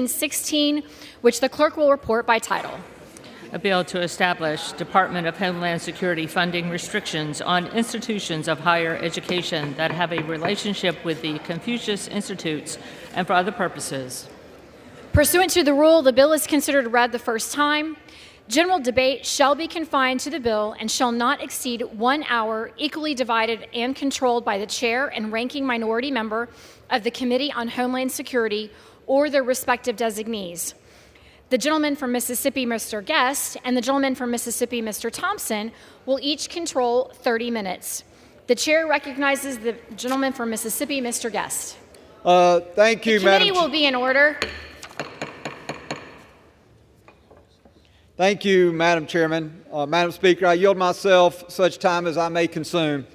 16, which the clerk will report by title. A bill to establish Department of Homeland Security funding restrictions on institutions of higher education that have a relationship with the Confucian Institutes and for other purposes. Pursuant to the rule, the bill is considered read the first time. General debate shall be confined to the bill and shall not exceed 1 hour, equally divided and controlled by the chair and ranking minority member of the Committee on Homeland Security or their respective designees. The gentleman from Mississippi, Mr. Guest, and the gentleman from Mississippi, Mr. Thompson, will each control 30 minutes. The chair recognizes the gentleman from Mississippi, Mr. Guest. Thank you, Madam Chair. The committee will be in order. Thank you, Madam Chairman. Madam Speaker, I yield myself such time as I may consume.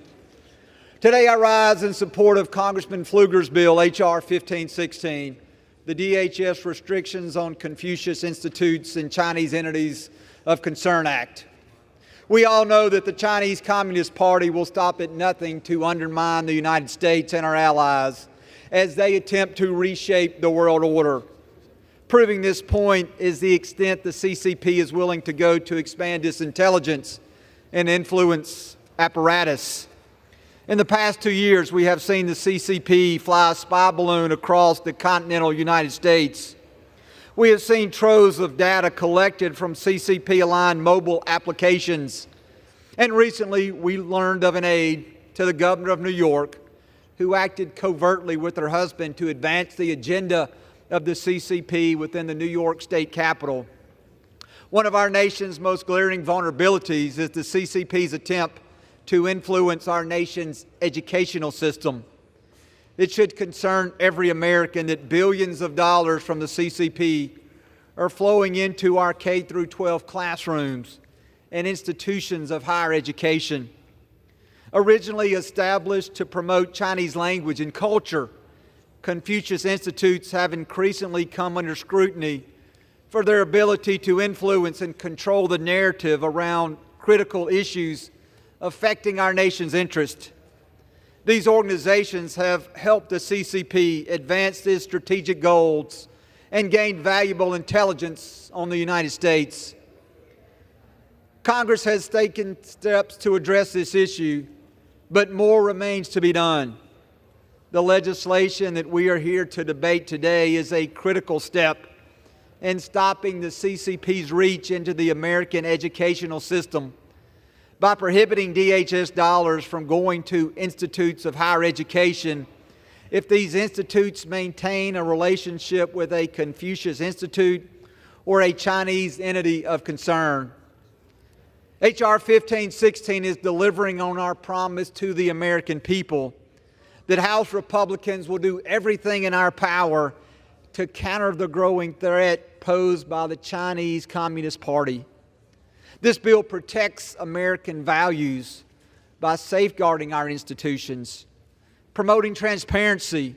Today I rise in support of Congressman Pfluger's bill, H.R. 1516, the DHS Restrictions on Confucian Institutes and Chinese Entities of Concern Act. We all know that the Chinese Communist Party will stop at nothing to undermine the United States and our allies as they attempt to reshape the world order. Proving this point is the extent the CCP is willing to go to expand its intelligence and influence apparatus. In the past 2 years, we have seen the CCP fly a spy balloon across the continental United States. We have seen troves of data collected from CCP-aligned mobile applications. And recently, we learned of an aide to the governor of New York who acted covertly with her husband to advance the agenda of the CCP within the New York State Capitol. One of our nation's most glaring vulnerabilities is the CCP's attempt to influence our nation's educational system. It should concern every American that billions of dollars from the CCP are flowing into our K-12 classrooms and institutions of higher education. Originally established to promote Chinese language and culture, Confucian Institutes have increasingly come under scrutiny for their ability to influence and control the narrative around critical issues affecting our nation's interest. These organizations have helped the CCP advance its strategic goals and gain valuable intelligence on the United States. Congress has taken steps to address this issue, but more remains to be done. The legislation that we are here to debate today is a critical step in stopping the CCP's reach into the American educational system by prohibiting DHS dollars from going to institutes of higher education if these institutes maintain a relationship with a Confucian Institute or a Chinese entity of concern. H.R. 1516 is delivering on our promise to the American people that House Republicans will do everything in our power to counter the growing threat posed by the Chinese Communist Party. This bill protects American values by safeguarding our institutions, promoting transparency,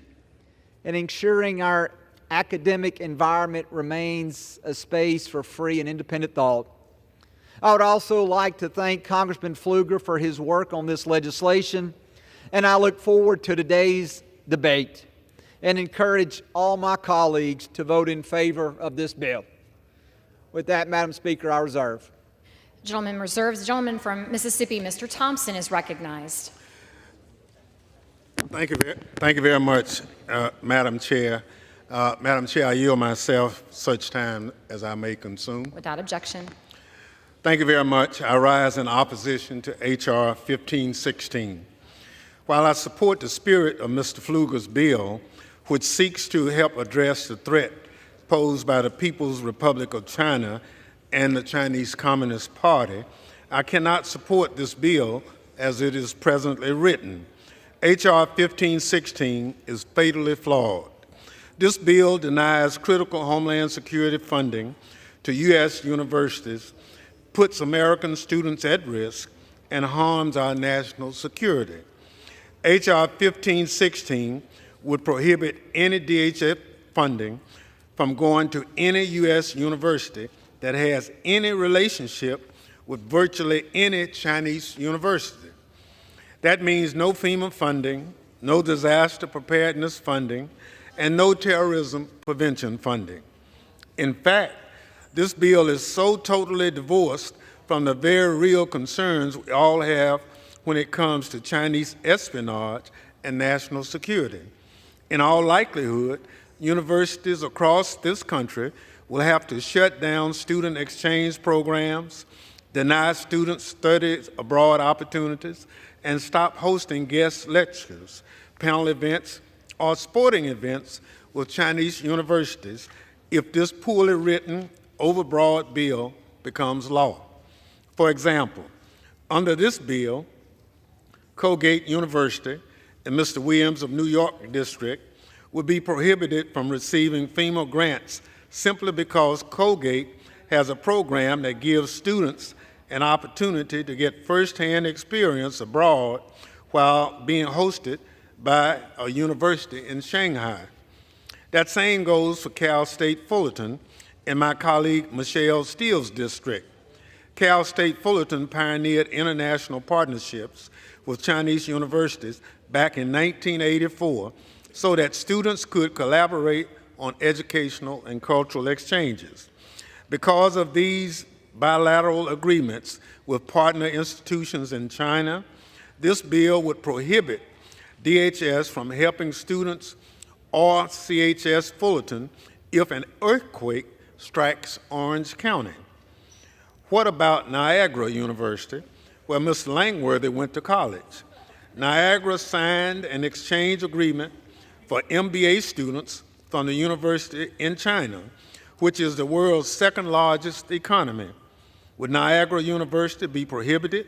and ensuring our academic environment remains a space for free and independent thought. I would also like to thank Congressman Pfluger for his work on this legislation, and I look forward to today's debate and encourage all my colleagues to vote in favor of this bill. With that, Madam Speaker, I reserve. The gentleman reserves. The gentleman from Mississippi, Mr. Thompson, is recognized. Thank you very much, Madam Chair. Madam Chair, I yield myself such time as I may consume. Without objection. Thank you very much. I rise in opposition to H.R. 1516. While I support the spirit of Mr. Pfluger's bill, which seeks to help address the threat posed by the People's Republic of China and the Chinese Communist Party, I cannot support this bill as it is presently written. H.R. 1516 is fatally flawed. This bill denies critical Homeland Security funding to U.S. universities, puts American students at risk, and harms our national security. H.R. 1516 would prohibit any DHS funding from going to any U.S. university that has any relationship with virtually any Chinese university. That means no FEMA funding, no disaster preparedness funding, and no terrorism prevention funding. In fact, this bill is so totally divorced from the very real concerns we all have when it comes to Chinese espionage and national security. In all likelihood, universities across this country will have to shut down student exchange programs, deny students study abroad opportunities, and stop hosting guest lectures, panel events, or sporting events with Chinese universities if this poorly written, overbroad bill becomes law. For example, under this bill, Colgate University and Mr. Williams of New York District would be prohibited from receiving FEMA grants simply because Colgate has a program that gives students an opportunity to get firsthand experience abroad while being hosted by a university in Shanghai. That same goes for Cal State Fullerton and my colleague Michelle Steele's district. Cal State Fullerton pioneered international partnerships with Chinese universities back in 1984 so that students could collaborate on educational and cultural exchanges. Because of these bilateral agreements with partner institutions in China, this bill would prohibit DHS from helping students or CHS Fullerton if an earthquake strikes Orange County. What about Niagara University, where Mr. Langworthy went to college? Niagara signed an exchange agreement for MBA students from the university in China, which is the world's second largest economy. Would Niagara University be prohibited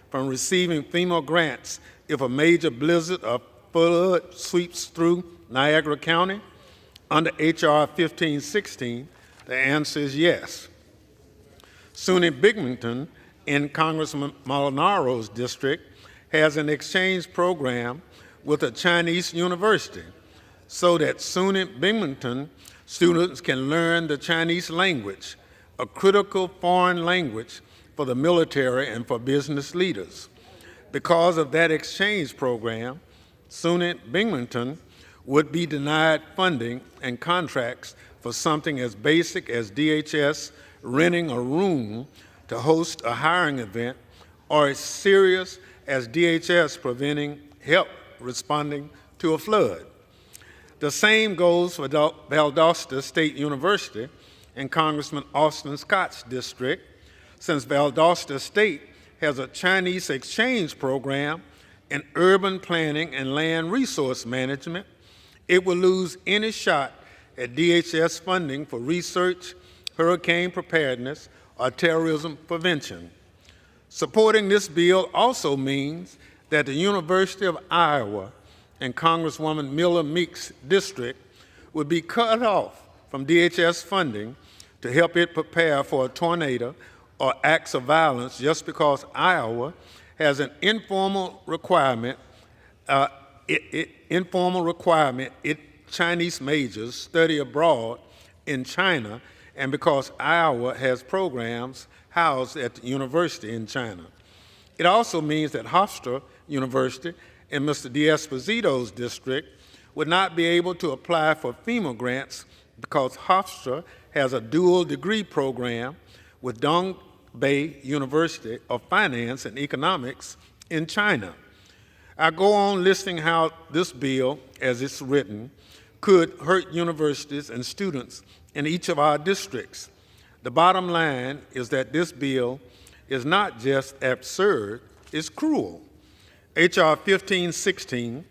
from receiving FEMA grants if a major blizzard or flood sweeps through Niagara County? Under H.R. 1516, the answer is yes. SUNY Binghamton in Congressman Malinaro's district has an exchange program with a Chinese university so that SUNY Binghamton students can learn the Chinese language, a critical foreign language for the military and for business leaders. Because of that exchange program, SUNY Binghamton would be denied funding and contracts for something as basic as DHS renting a room to host a hiring event, or as serious as DHS preventing help responding to a flood. The same goes for Valdosta State University in Congressman Austin Scott's district. Since Valdosta State has a Chinese exchange program in urban planning and land resource management, it will lose any shot at DHS funding for research, hurricane preparedness, or terrorism prevention. Supporting this bill also means that the University of Iowa and Congresswoman Miller Meek's district would be cut off from DHS funding to help it prepare for a tornado or acts of violence just because Iowa has an informal requirement Chinese majors study abroad in China, and because Iowa has programs housed at the university in China. It also means that Hofstra University in Mr. D'Esposito's district would not be able to apply for FEMA grants because Hofstra has a dual degree program with Dongbei University of Finance and Economics in China. I go on listing how this bill, as it's written, could hurt universities and students in each of our districts. The bottom line is that this bill is not just absurd, it's cruel. H.R. 1516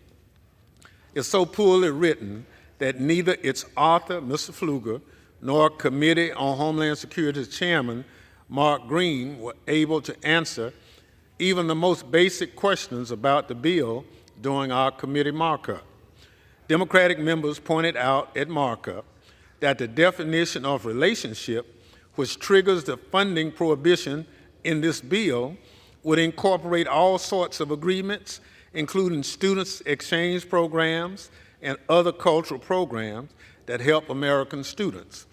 is so poorly written that neither its author, Mr. Pfluger, nor Committee on Homeland Security's chairman, Mark Green, were able to answer even the most basic questions about the bill during our committee markup. Democratic members pointed out at markup that the definition of relationship, which triggers the funding prohibition in this bill, would incorporate all sorts of agreements, including students' exchange programs and other cultural programs that help American students.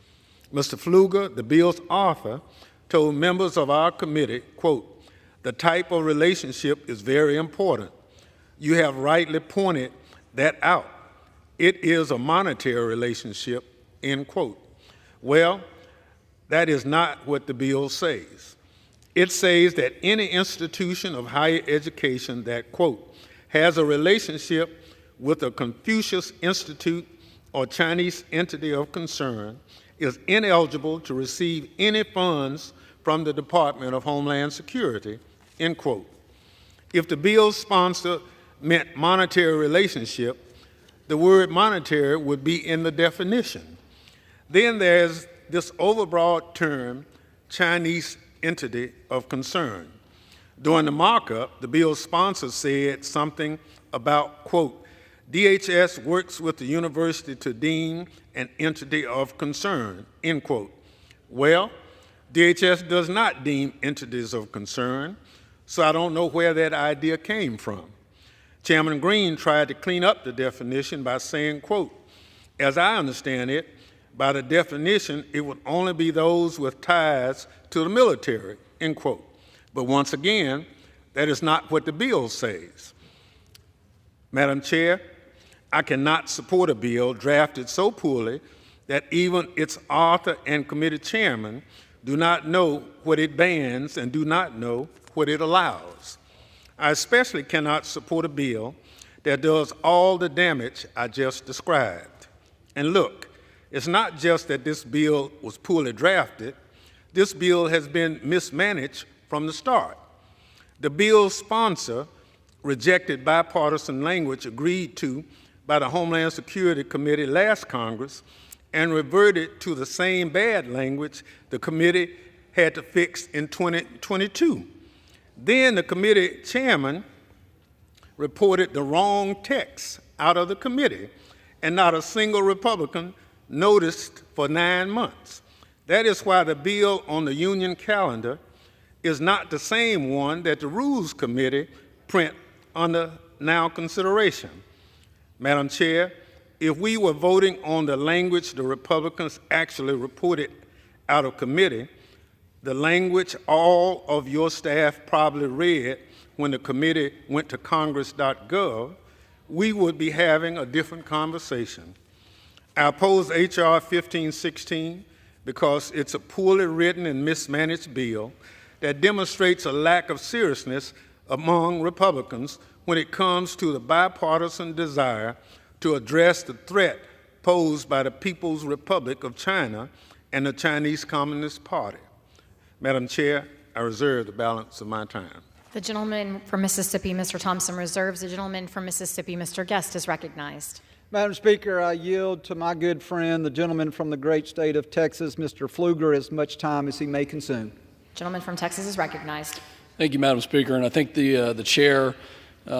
Mr. Pfluger, the bill's author, told members of our committee, quote, "The type of relationship is very important. You have rightly pointed that out. It is a monetary relationship," end quote. Well, That is not what the bill says. It says that any institution of higher education that, quote, has a relationship with a Confucius Institute or Chinese entity of concern is ineligible to receive any funds from the Department of Homeland Security, end quote. If the bill's sponsor meant monetary relationship, the word monetary would be in the definition. Then there's this overbroad term, Chinese entity of concern. During the markup, the bill's sponsor said something about, quote, DHS works with the university to deem an entity of concern, end quote. Well, DHS does not deem entities of concern, so I don't know where that idea came from. Chairman Green tried to clean up the definition by saying, quote, as I understand it, by the definition, it would only be those with ties to the military, end quote. But once again, that is not what the bill says. Madam Chair, I cannot support a bill drafted so poorly that even its author and committee chairman do not know what it bans and do not know what it allows. I especially cannot support a bill that does all the damage I just described. And look, it's not just that this bill was poorly drafted, this bill has been mismanaged from the start. The bill's sponsor rejected bipartisan language agreed to by the Homeland Security Committee last Congress and reverted to the same bad language the committee had to fix in 2022. Then the committee chairman reported the wrong text out of the committee, and not a single Republican noticed for 9 months. That is why the bill on the union calendar is not the same one that the Rules Committee print under now consideration. Madam Chair, if we were voting on the language the Republicans actually reported out of committee, the language all of your staff probably read when the committee went to congress.gov, we would be having a different conversation. I oppose H.R. 1516 because it's a poorly written and mismanaged bill that demonstrates a lack of seriousness among Republicans when it comes to the bipartisan desire to address the threat posed by the People's Republic of China and the Chinese Communist Party. Madam Chair, I reserve the balance of my time. The gentleman from Mississippi, Mr. Thompson, reserves. The gentleman from Mississippi, Mr. Guest, is recognized. Madam Speaker, I yield to my good friend, the gentleman from the great state of Texas, Mr. Pfluger, as much time as he may consume. Gentleman from Texas is recognized. Thank you, Madam Speaker, and I thank the chair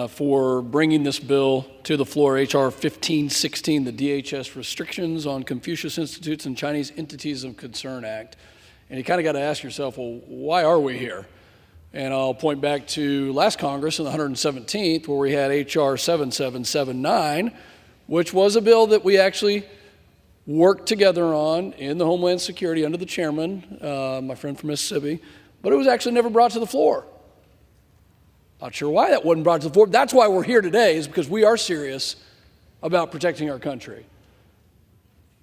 for bringing this bill to the floor, H.R. 1516, the DHS Restrictions on Confucius Institutes and Chinese Entities of Concern Act. And you kind of got to ask yourself, well, why are we here? And I'll point back to last Congress in the 117th, where we had H.R. 7779, which was a bill that we actually worked together on in the Homeland Security under the chairman, my friend from Mississippi, but it was actually never brought to the floor. Not sure why that wasn't brought to the floor. That's why we're here today, is because we are serious about protecting our country.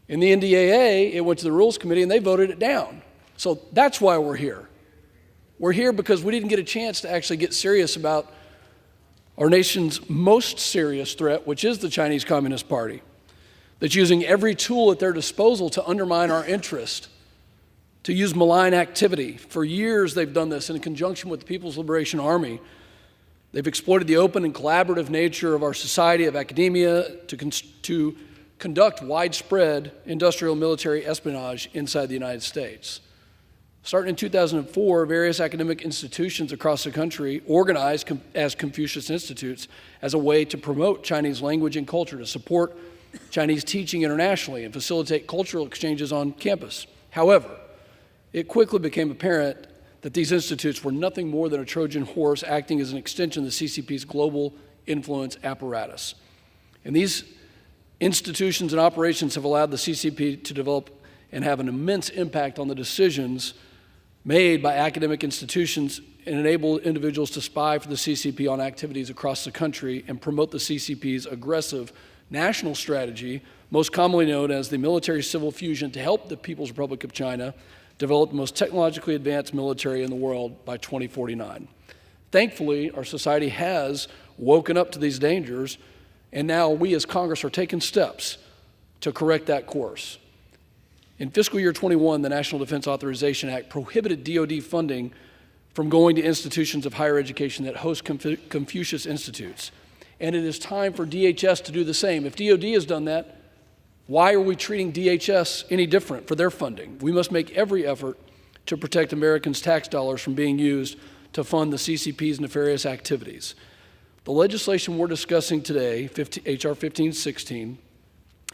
In the NDAA, it went to the Rules Committee and they voted it down. So that's why we're here. We're here because we didn't get a chance to actually get serious about our nation's most serious threat, which is the Chinese Communist Party, that's using every tool at their disposal to undermine our interest, to use malign activity. For years they've done this in conjunction with the People's Liberation Army. They've exploited the open and collaborative nature of our society, of academia, to conduct widespread industrial military espionage inside the United States. Starting in 2004, various academic institutions across the country organized as Confucius Institutes as a way to promote Chinese language and culture, to support Chinese teaching internationally and facilitate cultural exchanges on campus. However, it quickly became apparent that these institutes were nothing more than a Trojan horse acting as an extension of the CCP's global influence apparatus. And these institutions and operations have allowed the CCP to develop and have an immense impact on the decisions made by academic institutions and enable individuals to spy for the CCP on activities across the country and promote the CCP's aggressive national strategy, most commonly known as the military-civil fusion, to help the People's Republic of China develop the most technologically advanced military in the world by 2049. Thankfully, our society has woken up to these dangers, and now we as Congress are taking steps to correct that course. In fiscal year 21, the National Defense Authorization Act prohibited DoD funding from going to institutions of higher education that host Confucius Institutes. And it is time for DHS to do the same. If DoD has done that, why are we treating DHS any different for their funding? We must make every effort to protect Americans' tax dollars from being used to fund the CCP's nefarious activities. The legislation we're discussing today, H.R. 1516,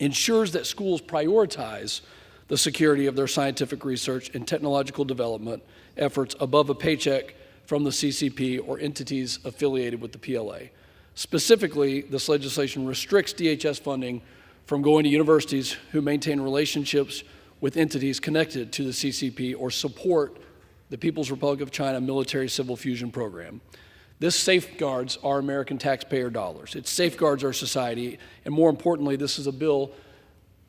ensures that schools prioritize the security of their scientific research and technological development efforts above a paycheck from the CCP or entities affiliated with the PLA. Specifically, this legislation restricts DHS funding from going to universities who maintain relationships with entities connected to the CCP or support the People's Republic of China military-civil fusion program. This safeguards our American taxpayer dollars. It safeguards our society, and more importantly, this is a bill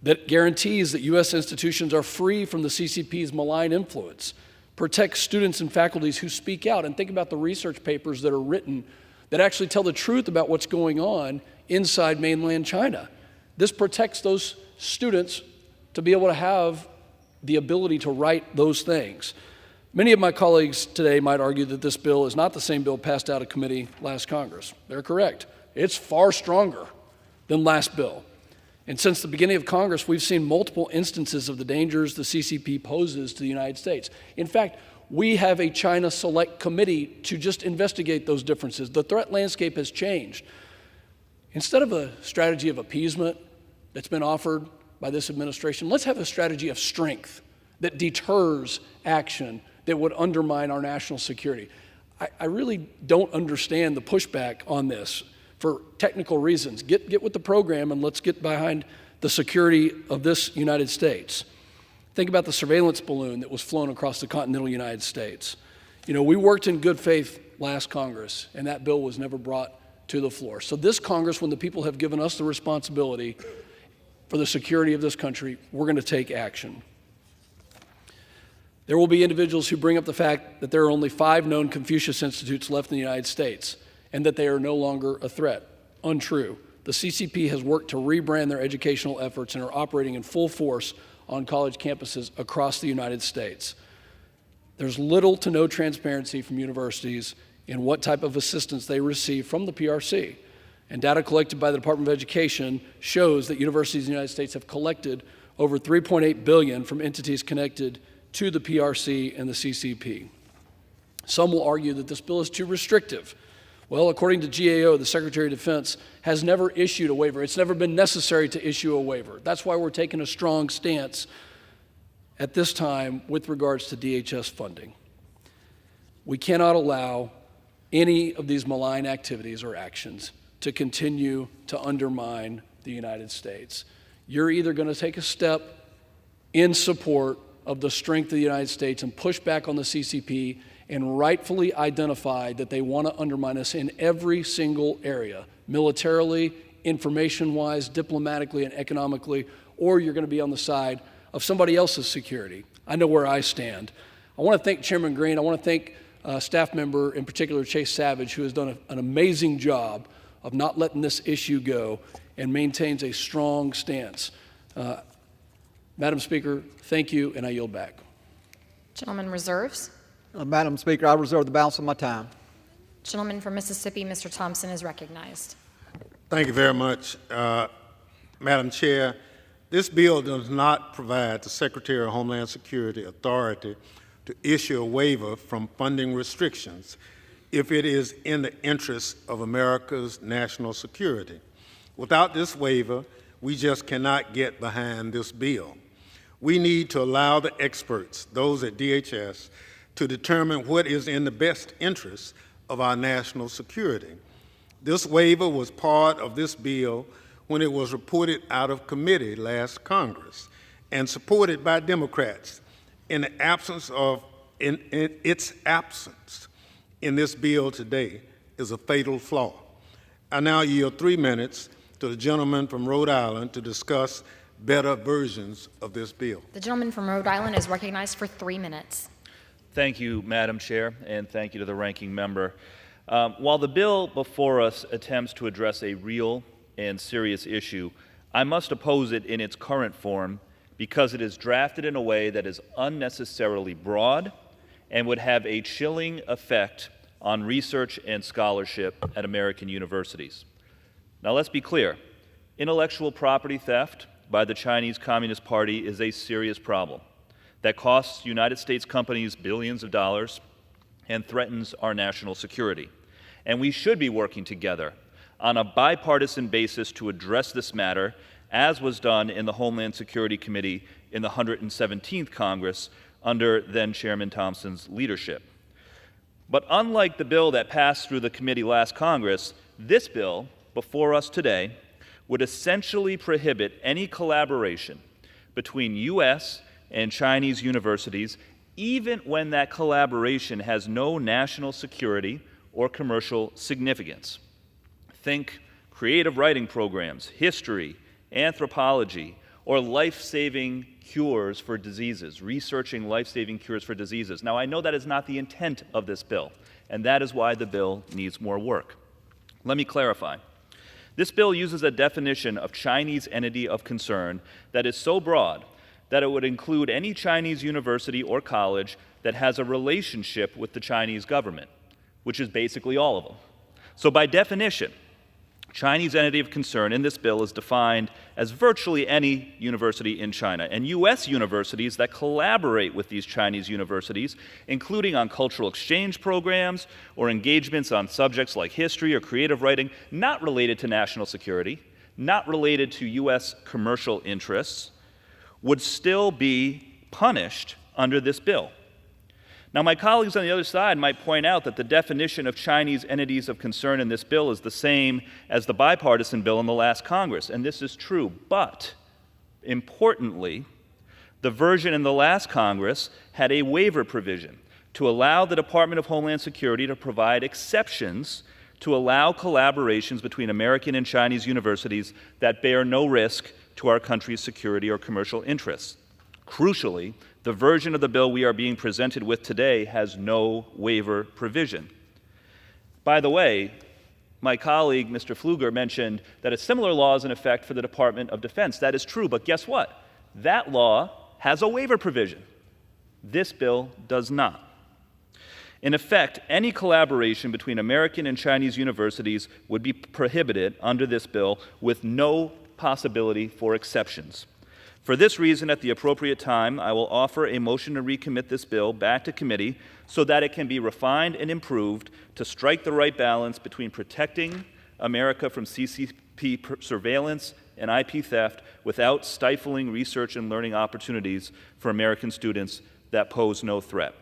that guarantees that U.S. institutions are free from the CCP's malign influence, protects students and faculties who speak out, and think about the research papers that are written that actually tell the truth about what's going on inside mainland China. This protects those students to be able to have the ability to write those things. Many of my colleagues today might argue that this bill is not the same bill passed out of committee last Congress. They're correct. It's far stronger than last bill. And since the beginning of Congress, we've seen multiple instances of the dangers the CCP poses to the United States. In fact, we have a China Select Committee to just investigate those differences. The threat landscape has changed. Instead of a strategy of appeasement that's been offered by this administration, let's have a strategy of strength that deters action that would undermine our national security. I really don't understand the pushback on this for technical reasons. Get with the program and let's get behind the security of this United States. Think about the surveillance balloon that was flown across the continental United States. You know, we worked in good faith last Congress, and that bill was never brought to the floor. So this Congress, when the people have given us the responsibility for the security of this country, we're going to take action. There will be individuals who bring up the fact that there are only 5 known Confucius Institutes left in the United States and that they are no longer a threat. Untrue. The CCP has worked to rebrand their educational efforts and are operating in full force on college campuses across the United States. There's little to no transparency from universities in what type of assistance they receive from the PRC. And data collected by the Department of Education shows that universities in the United States have collected over $3.8 billion from entities connected to the PRC and the CCP. Some will argue that this bill is too restrictive. Well, according to GAO, the Secretary of Defense has never issued a waiver. It's never been necessary to issue a waiver. That's why we're taking a strong stance at this time with regards to DHS funding. We cannot allow any of these malign activities or actions to continue to undermine the United States. You're either going to take a step in support of the strength of the United States and push back on the CCP and rightfully identify that they want to undermine us in every single area, militarily, information-wise, diplomatically, and economically, or you're going to be on the side of somebody else's security. I know where I stand. I want to thank Chairman Green. I want to thank staff member, in particular, Chase Savage, who has done an amazing job of not letting this issue go and maintains a strong stance. Madam Speaker, thank you, and I yield back. Gentleman reserves. Madam Speaker, I reserve the balance of my time. Gentleman from Mississippi, Mr. Thompson, is recognized. Thank you very much, Madam Chair. This bill does not provide the Secretary of Homeland Security authority to issue a waiver from funding restrictions if it is in the interest of America's national security. Without this waiver, we just cannot get behind this bill. We need to allow the experts, those at DHS, to determine what is in the best interest of our national security. This waiver was part of this bill when it was reported out of committee last Congress and supported by Democrats. In its absence in this bill today is a fatal flaw. I now yield 3 minutes to the gentleman from Rhode Island to discuss better versions of this bill. The gentleman from Rhode Island is recognized for 3 minutes. Thank you, Madam Chair, and thank you to the ranking member. While the bill before us attempts to address a real and serious issue, I must oppose it in its current form because it is drafted in a way that is unnecessarily broad and would have a chilling effect on research and scholarship at American universities. Now, let's be clear. Intellectual property theft by the Chinese Communist Party is a serious problem that costs United States companies billions of dollars and threatens our national security. And we should be working together on a bipartisan basis to address this matter, as was done in the Homeland Security Committee in the 117th Congress under then-Chairman Thompson's leadership. But unlike the bill that passed through the committee last Congress, this bill before us today would essentially prohibit any collaboration between U.S. and Chinese universities, even when that collaboration has no national security or commercial significance. Think creative writing programs, history, anthropology, or life-saving cures for diseases, researching life-saving cures for diseases. Now, I know that is not the intent of this bill, and that is why the bill needs more work. Let me clarify. This bill uses a definition of Chinese entity of concern that is so broad that it would include any Chinese university or college that has a relationship with the Chinese government, which is basically all of them. So by definition, Chinese entity of concern in this bill is defined as virtually any university in China, and U.S. universities that collaborate with these Chinese universities, including on cultural exchange programs or engagements on subjects like history or creative writing, not related to national security, not related to U.S. commercial interests, would still be punished under this bill. Now, my colleagues on the other side might point out that the definition of Chinese entities of concern in this bill is the same as the bipartisan bill in the last Congress, and this is true. But, importantly, the version in the last Congress had a waiver provision to allow the Department of Homeland Security to provide exceptions to allow collaborations between American and Chinese universities that bear no risk to our country's security or commercial interests. Crucially, the version of the bill we are being presented with today has no waiver provision. By the way, my colleague, Mr. Pfluger, mentioned that a similar law is in effect for the Department of Defense. That is true, but guess what? That law has a waiver provision. This bill does not. In effect, any collaboration between American and Chinese universities would be prohibited under this bill with no possibility for exceptions. For this reason, at the appropriate time, I will offer a motion to recommit this bill back to committee so that it can be refined and improved to strike the right balance between protecting America from CCP surveillance and IP theft without stifling research and learning opportunities for American students that pose no threat.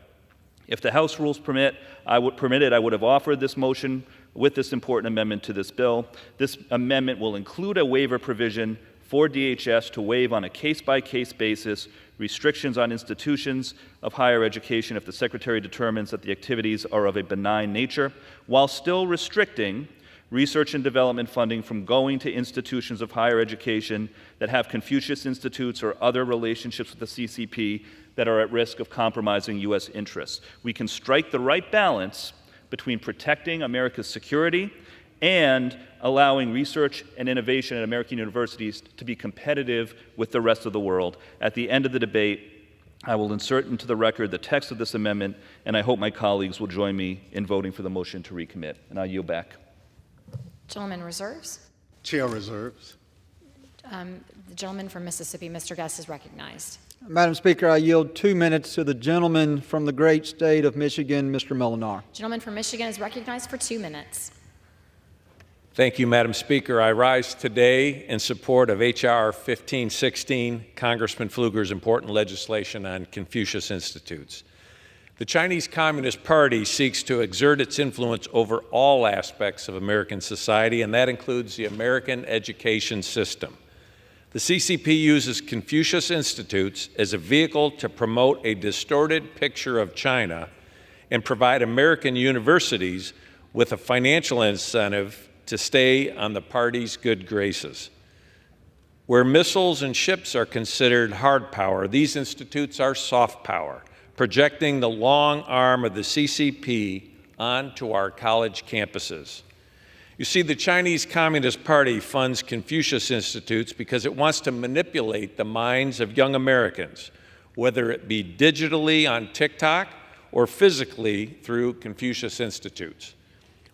If the House rules permit, I would have offered this motion with this important amendment to this bill. This amendment will include a waiver provision for DHS to waive on a case-by-case basis restrictions on institutions of higher education if the Secretary determines that the activities are of a benign nature, while still restricting research and development funding from going to institutions of higher education that have Confucius Institutes or other relationships with the CCP that are at risk of compromising U.S. interests. We can strike the right balance between protecting America's security and allowing research and innovation at American universities to be competitive with the rest of the world. At the end of the debate, I will insert into the record the text of this amendment, and I hope my colleagues will join me in voting for the motion to recommit. And I yield back. Gentleman reserves. Chair reserves. The gentleman from Mississippi, Mr. Guest, is recognized. Madam Speaker, I yield 2 minutes to the gentleman from the great state of Michigan, Mr. Molinar. Gentleman from Michigan is recognized for 2 minutes. Thank you, Madam Speaker. I rise today in support of H.R. 1516, Congressman Pfluger's important legislation on Confucius Institutes. The Chinese Communist Party seeks to exert its influence over all aspects of American society, and that includes the American education system. The CCP uses Confucius Institutes as a vehicle to promote a distorted picture of China and provide American universities with a financial incentive to stay on the party's good graces. Where missiles and ships are considered hard power, these institutes are soft power, projecting the long arm of the CCP onto our college campuses. You see, the Chinese Communist Party funds Confucius Institutes because it wants to manipulate the minds of young Americans, whether it be digitally on TikTok or physically through Confucius Institutes.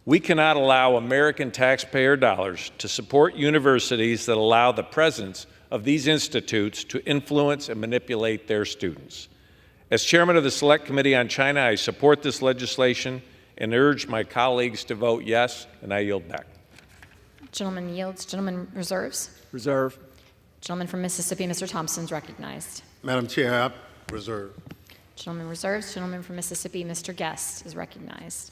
We cannot allow American taxpayer dollars to support universities that allow the presence of these institutes to influence and manipulate their students. As chairman of the Select Committee on China, I support this legislation and urge my colleagues to vote yes, and I yield back. Gentleman yields. Gentleman reserves. Reserve. Gentleman from Mississippi, Mr. Thompson, is recognized. Madam Chair, I reserve. Gentleman reserves. Gentleman from Mississippi, Mr. Guest, is recognized.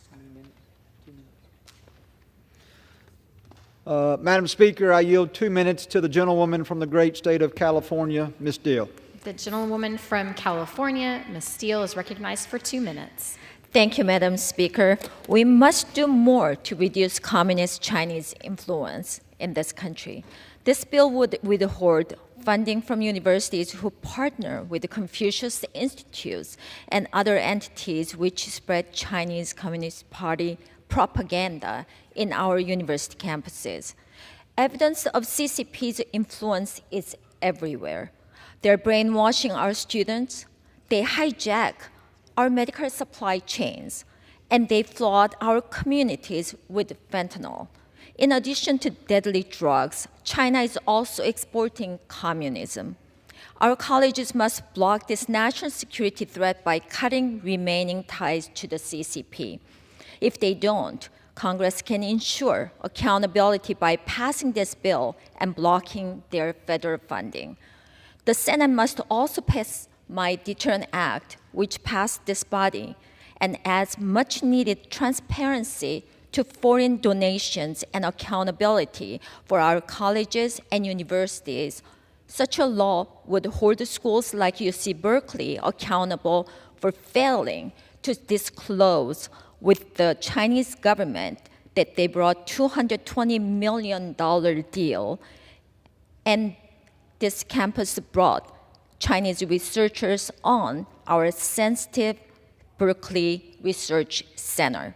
Madam Speaker, I yield 2 minutes to the gentlewoman from the great state of California, Ms. Deal. The gentlewoman from California, Ms. Steele, is recognized for 2 minutes. Thank you, Madam Speaker. We must do more to reduce communist Chinese influence in this country. This bill would withhold funding from universities who partner with the Confucius Institutes and other entities which spread Chinese Communist Party propaganda in our university campuses. Evidence of CCP's influence is everywhere. They're brainwashing our students, they hijack our medical supply chains, and they flood our communities with fentanyl. In addition to deadly drugs, China is also exporting communism. Our colleges must block this national security threat by cutting remaining ties to the CCP. If they don't, Congress can ensure accountability by passing this bill and blocking their federal funding. The Senate must also pass my Deterrent Act, which passed this body, and adds much-needed transparency to foreign donations and accountability for our colleges and universities. Such a law would hold schools like UC Berkeley accountable for failing to disclose with the Chinese government that they brought $220 million deal, and this campus brought Chinese researchers on our sensitive Berkeley Research Center.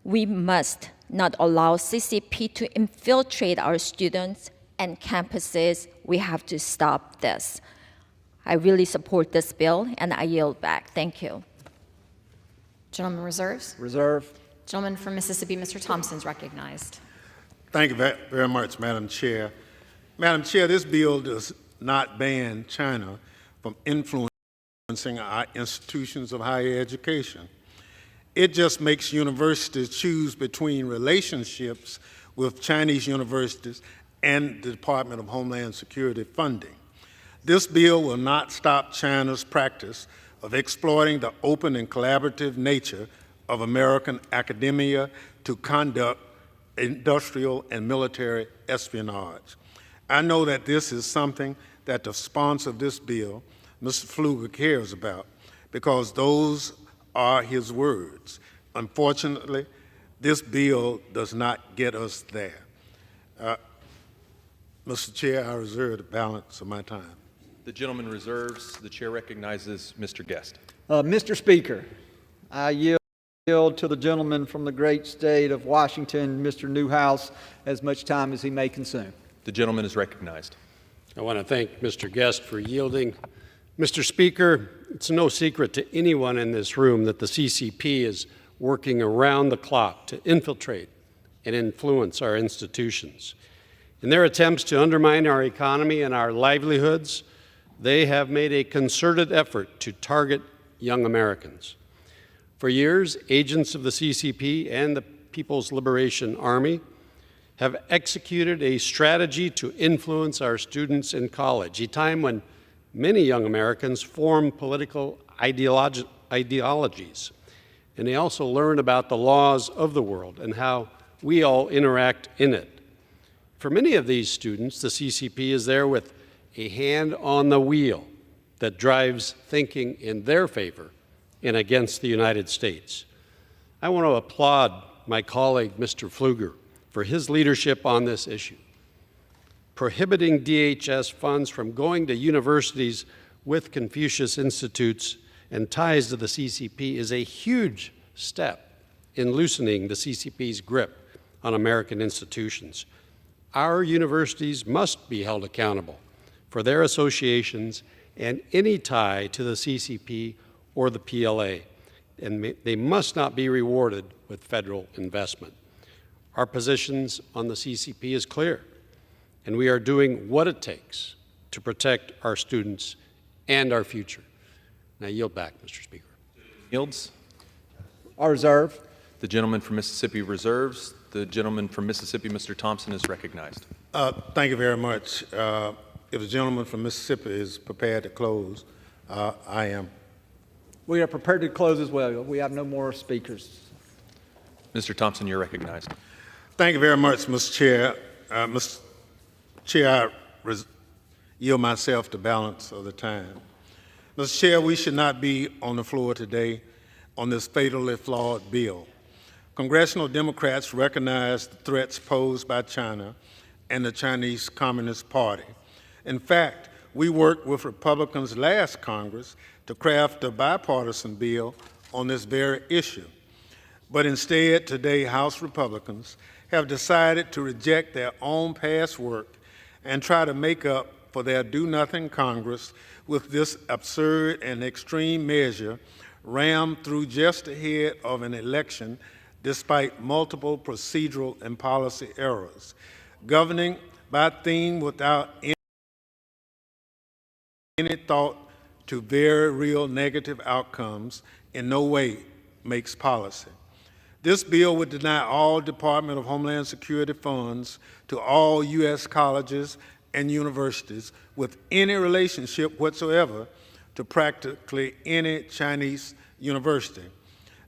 We must not allow CCP to infiltrate our students and campuses. We have to stop this. I really support this bill, and I yield back. Thank you. Gentleman reserves. Reserve. Gentleman from Mississippi, Mr. Thompson, is recognized. Thank you very much, Madam Chair. Madam Chair, this bill does not ban China from influencing our institutions of higher education. It just makes universities choose between relationships with Chinese universities and the Department of Homeland Security funding. This bill will not stop China's practice of exploiting the open and collaborative nature of American academia to conduct industrial and military espionage. I know that this is something that the sponsor of this bill, Mr. Pfluger, cares about, because those are his words. Unfortunately, this bill does not get us there. Mr. Chair, I reserve the balance of my time. The gentleman reserves. The chair recognizes Mr. Guest. Mr. Speaker, I yield to the gentleman from the great state of Washington, Mr. Newhouse, as much time as he may consume. The gentleman is recognized. I want to thank Mr. Guest for yielding. Mr. Speaker, it's no secret to anyone in this room that the CCP is working around the clock to infiltrate and influence our institutions. In their attempts to undermine our economy and our livelihoods, they have made a concerted effort to target young Americans. For years, agents of the CCP and the People's Liberation Army have executed a strategy to influence our students in college, a time when many young Americans form political ideologies, and they also learn about the laws of the world and how we all interact in it. For many of these students, the CCP is there with a hand on the wheel that drives thinking in their favor and against the United States. I want to applaud my colleague, Mr. Pfluger, for his leadership on this issue. Prohibiting DHS funds from going to universities with Confucius Institutes and ties to the CCP is a huge step in loosening the CCP's grip on American institutions. Our universities must be held accountable for their associations and any tie to the CCP or the PLA, and they must not be rewarded with federal investment. Our positions on the CCP is clear, and we are doing what it takes to protect our students and our future. Now, yield back, Mr. Speaker. Yields. I reserve. The gentleman from Mississippi reserves. The gentleman from Mississippi, Mr. Thompson, is recognized. Thank you very much. If the gentleman from Mississippi is prepared to close, I am. We are prepared to close as well. We have no more speakers. Mr. Thompson, you're recognized. Thank you very much, Mr. Chair. Mr. Chair, I yield myself the balance of the time. Mr. Chair, we should not be on the floor today on this fatally flawed bill. Congressional Democrats recognize the threats posed by China and the Chinese Communist Party. In fact, we worked with Republicans last Congress to craft a bipartisan bill on this very issue. But instead, today, House Republicans have decided to reject their own past work and try to make up for their do-nothing Congress with this absurd and extreme measure rammed through just ahead of an election despite multiple procedural and policy errors. Governing by theme without any thought to very real negative outcomes in no way makes policy. This bill would deny all Department of Homeland Security funds to all U.S. colleges and universities with any relationship whatsoever to practically any Chinese university.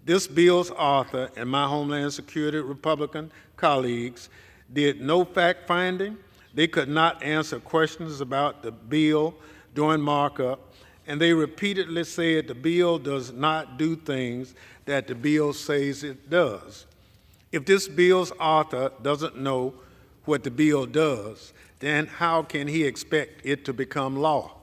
This bill's author and my Homeland Security Republican colleagues did no fact-finding. They could not answer questions about the bill during markup, and they repeatedly said the bill does not do things that the bill says it does. If this bill's author doesn't know what the bill does, then how can he expect it to become law?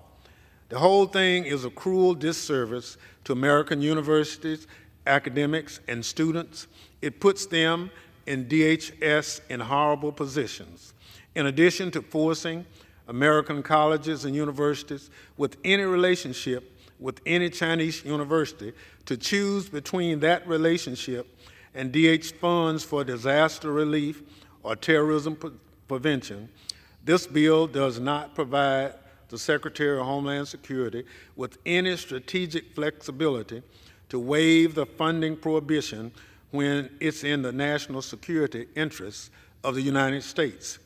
The whole thing is a cruel disservice to American universities, academics, and students. It puts them in DHS in horrible positions. In addition to forcing American colleges and universities with any relationship with any Chinese university to choose between that relationship and DH funds for disaster relief or terrorism prevention, this bill does not provide the Secretary of Homeland Security with any strategic flexibility to waive the funding prohibition when it's in the national security interests of the United States.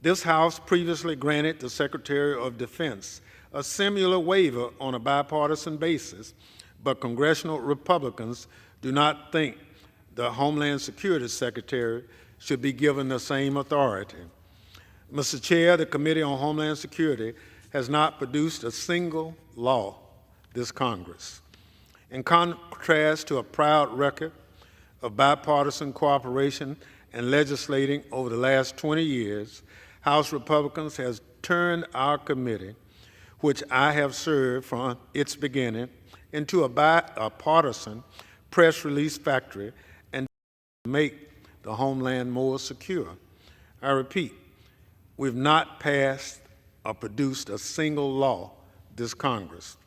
This House previously granted the Secretary of Defense a similar waiver on a bipartisan basis, but congressional Republicans do not think the Homeland Security Secretary should be given the same authority. Mr. Chair, the Committee on Homeland Security has not produced a single law this Congress. In contrast to a proud record of bipartisan cooperation and legislating over the last 20 years, House Republicans has turned our committee, which I have served from its beginning, into a partisan press release factory and make the homeland more secure. I repeat, we've not passed or produced a single law this Congress.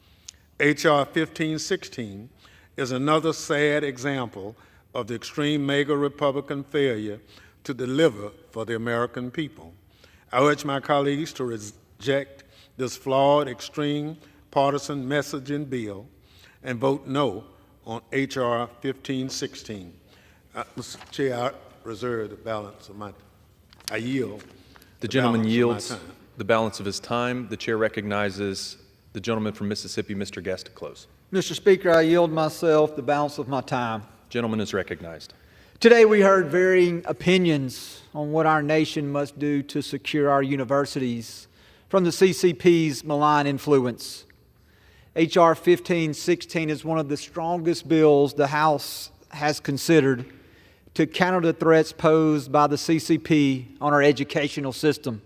H.R. 1516 is another sad example of the extreme MAGA Republican failure to deliver for the American people. I urge my colleagues to reject this flawed, extreme partisan messaging bill and vote no on H.R. 1516. Mr. Chair, I reserve the balance of my time. I yield. The gentleman yields the balance of his time. The chair recognizes the gentleman from Mississippi, Mr. Guest, to close. Mr. Speaker, I yield myself the balance of my time. Gentleman is recognized. Today we heard varying opinions on what our nation must do to secure our universities from the CCP's malign influence. H.R. 1516 is one of the strongest bills the House has considered to counter the threats posed by the CCP on our educational system.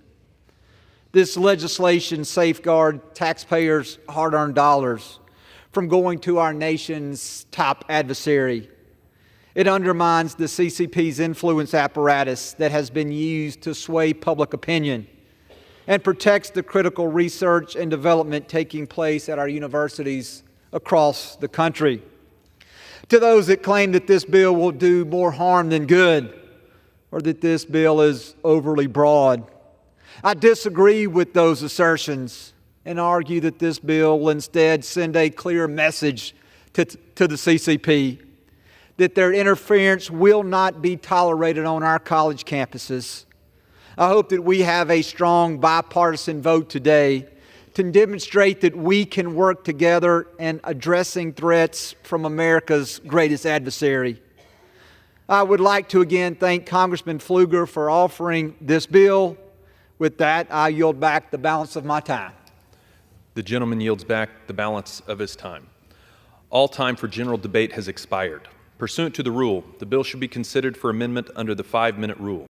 This legislation safeguards taxpayers' hard-earned dollars from going to our nation's top adversary. It undermines the CCP's influence apparatus that has been used to sway public opinion and protects the critical research and development taking place at our universities across the country. To those that claim that this bill will do more harm than good, or that this bill is overly broad, I disagree with those assertions and argue that this bill will instead send a clear message to the CCP that their interference will not be tolerated on our college campuses. I hope that we have a strong bipartisan vote today to demonstrate that we can work together in addressing threats from America's greatest adversary. I would like to again thank Congressman Pfluger for offering this bill. With that, I yield back the balance of my time. The gentleman yields back the balance of his time. All time for general debate has expired. Pursuant to the rule, the bill should be considered for amendment under the 5-minute rule.